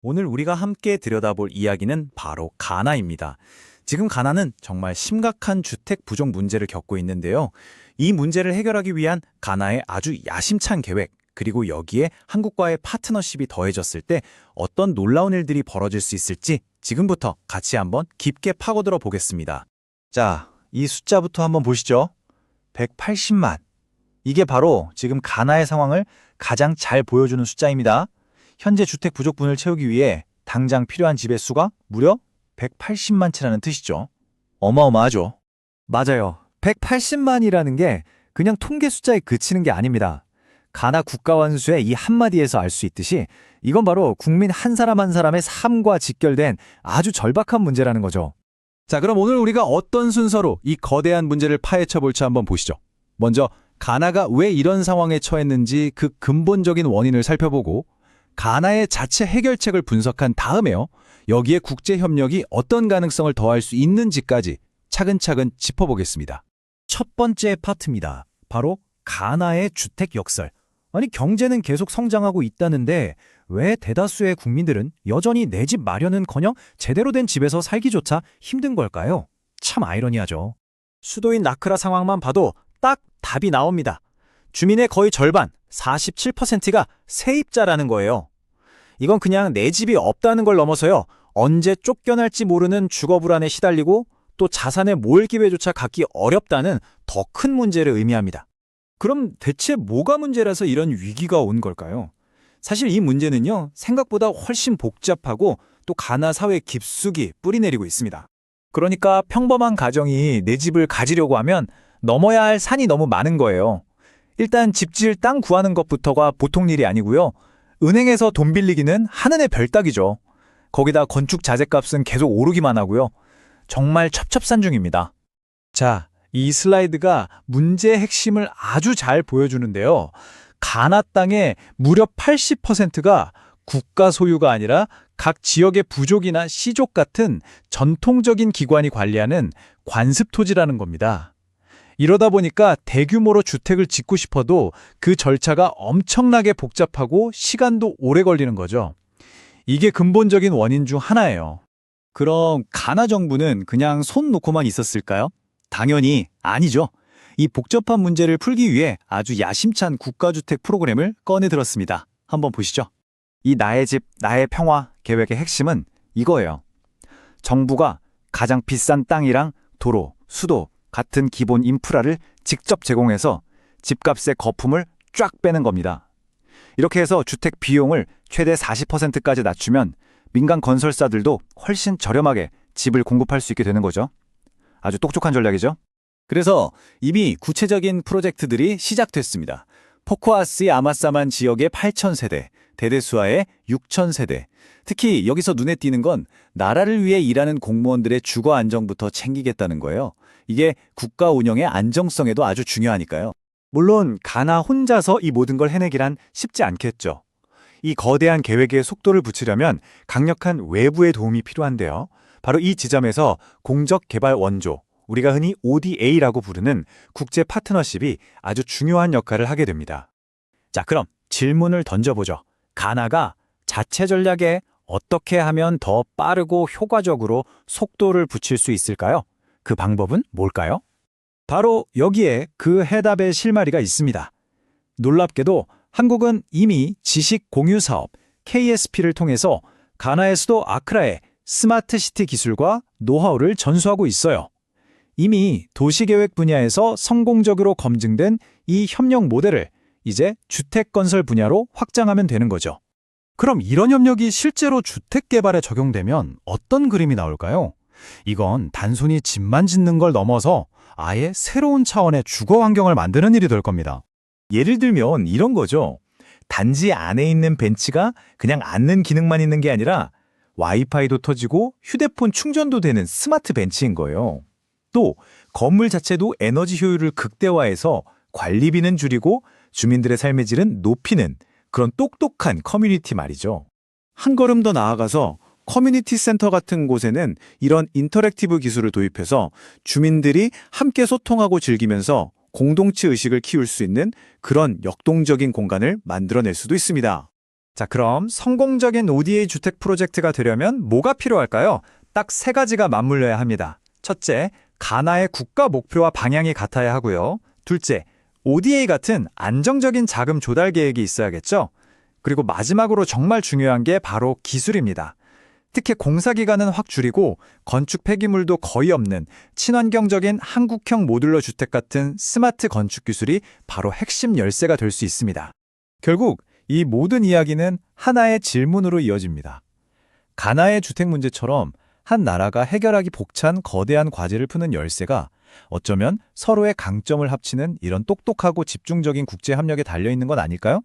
오늘 우리가 함께 들여다볼 이야기는 바로 가나입니다. 지금 가나는 정말 심각한 주택 부족 문제를 겪고 있는데요. 이 문제를 해결하기 위한 가나의 아주 야심찬 계획, 그리고 여기에 한국과의 파트너십이 더해졌을 때 어떤 놀라운 일들이 벌어질 수 있을지 지금부터 같이 한번 깊게 파고들어 보겠습니다. 자, 이 숫자부터 한번 보시죠. 180만. 이게 바로 지금 가나의 상황을 가장 잘 보여주는 숫자입니다. 현재 주택 부족분을 채우기 위해 당장 필요한 집의 수가 무려 180만 채라는 뜻이죠. 어마어마하죠. 맞아요. 180만이라는 게 그냥 통계 숫자에 그치는 게 아닙니다. 가나 국가원수의 이 한마디에서 알 수 있듯이 이건 바로 국민 한 사람 한 사람의 삶과 직결된 아주 절박한 문제라는 거죠. 자, 그럼 오늘 우리가 어떤 순서로 이 거대한 문제를 파헤쳐 볼지 한번 보시죠. 먼저 가나가 왜 이런 상황에 처했는지 그 근본적인 원인을 살펴보고 가나의 자체 해결책을 분석한 다음에요. 여기에 국제협력이 어떤 가능성을 더할 수 있는지까지 차근차근 짚어보겠습니다. 첫 번째 파트입니다. 바로 가나의 주택 역설. 아니, 경제는 계속 성장하고 있다는데 왜 대다수의 국민들은 여전히 내 집 마련은커녕 제대로 된 집에서 살기조차 힘든 걸까요? 참 아이러니하죠. 수도인 나크라 상황만 봐도 딱 답이 나옵니다. 주민의 거의 절반, 47%가 세입자라는 거예요. 이건 그냥 내 집이 없다는 걸 넘어서요. 언제 쫓겨날지 모르는 주거불안에 시달리고 또 자산의 모을 기회조차 갖기 어렵다는 더 큰 문제를 의미합니다. 그럼 대체 뭐가 문제라서 이런 위기가 온 걸까요? 사실 이 문제는요, 생각보다 훨씬 복잡하고 또 가나 사회 깊숙이 뿌리내리고 있습니다. 그러니까 평범한 가정이 내 집을 가지려고 하면 넘어야 할 산이 너무 많은 거예요. 일단 집 지을 땅 구하는 것부터가 보통 일이 아니고요. 은행에서 돈 빌리기는 하늘의 별따기죠. 거기다 건축 자재값은 계속 오르기만 하고요. 정말 첩첩산중입니다. 자, 이 슬라이드가 문제의 핵심을 아주 잘 보여주는데요. 가나 땅의 무려 80%가 국가 소유가 아니라 각 지역의 부족이나 시족 같은 전통적인 기관이 관리하는 관습 토지라는 겁니다. 이러다 보니까 대규모로 주택을 짓고 싶어도 그 절차가 엄청나게 복잡하고 시간도 오래 걸리는 거죠. 이게 근본적인 원인 중 하나예요. 그럼 가나 정부는 그냥 손 놓고만 있었을까요? 당연히 아니죠. 이 복잡한 문제를 풀기 위해 아주 야심찬 국가주택 프로그램을 꺼내들었습니다. 한번 보시죠. 이 나의 집, 나의 평화 계획의 핵심은 이거예요. 정부가 가장 비싼 땅이랑 도로, 수도 같은 기본 인프라를 직접 제공해서 집값의 거품을 쫙 빼는 겁니다. 이렇게 해서 주택 비용을 최대 40%까지 낮추면 민간 건설사들도 훨씬 저렴하게 집을 공급할 수 있게 되는 거죠. 아주 똑똑한 전략이죠. 그래서 이미 구체적인 프로젝트들이 시작됐습니다. 포코아스의 아마사만 지역의 8,000세대, 데데수아의 6,000세대. 특히 여기서 눈에 띄는 건 나라를 위해 일하는 공무원들의 주거 안정부터 챙기겠다는 거예요. 이게 국가 운영의 안정성에도 아주 중요하니까요. 물론 가나 혼자서 이 모든 걸 해내기란 쉽지 않겠죠. 이 거대한 계획에 속도를 붙이려면 강력한 외부의 도움이 필요한데요. 바로 이 지점에서 공적 개발 원조, 우리가 흔히 ODA라고 부르는 국제 파트너십이 아주 중요한 역할을 하게 됩니다. 자, 그럼 질문을 던져보죠. 가나가 자체 전략에 어떻게 하면 더 빠르고 효과적으로 속도를 붙일 수 있을까요? 그 방법은 뭘까요? 바로 여기에 그 해답의 실마리가 있습니다. 놀랍게도 한국은 이미 지식 공유 사업 KSP를 통해서 가나의 수도 아크라의 스마트시티 기술과 노하우를 전수하고 있어요. 이미 도시계획 분야에서 성공적으로 검증된 이 협력 모델을 이제 주택 건설 분야로 확장하면 되는 거죠. 그럼 이런 협력이 실제로 주택 개발에 적용되면 어떤 그림이 나올까요? 이건 단순히 집만 짓는 걸 넘어서 아예 새로운 차원의 주거 환경을 만드는 일이 될 겁니다. 예를 들면 이런 거죠. 단지 안에 있는 벤치가 그냥 앉는 기능만 있는 게 아니라 와이파이도 터지고 휴대폰 충전도 되는 스마트 벤치인 거예요. 또 건물 자체도 에너지 효율을 극대화해서 관리비는 줄이고 주민들의 삶의 질은 높이는 그런 똑똑한 커뮤니티 말이죠. 한 걸음 더 나아가서 커뮤니티 센터 같은 곳에는 이런 인터랙티브 기술을 도입해서 주민들이 함께 소통하고 즐기면서 공동체 의식을 키울 수 있는 그런 역동적인 공간을 만들어낼 수도 있습니다. 자, 그럼 성공적인 ODA 주택 프로젝트가 되려면 뭐가 필요할까요? 딱 3가지가 맞물려야 합니다. 첫째, 가나의 국가 목표와 방향이 같아야 하고요. 둘째, ODA 같은 안정적인 자금 조달 계획이 있어야겠죠? 그리고 마지막으로 정말 중요한 게 바로 기술입니다. 특히 공사 기간은 확 줄이고 건축 폐기물도 거의 없는 친환경적인 한국형 모듈러 주택 같은 스마트 건축 기술이 바로 핵심 열쇠가 될 수 있습니다. 결국 이 모든 이야기는 하나의 질문으로 이어집니다. 가나의 주택 문제처럼 한 나라가 해결하기 벅찬 거대한 과제를 푸는 열쇠가 어쩌면 서로의 강점을 합치는 이런 똑똑하고 집중적인 국제 협력에 달려 있는 건 아닐까요?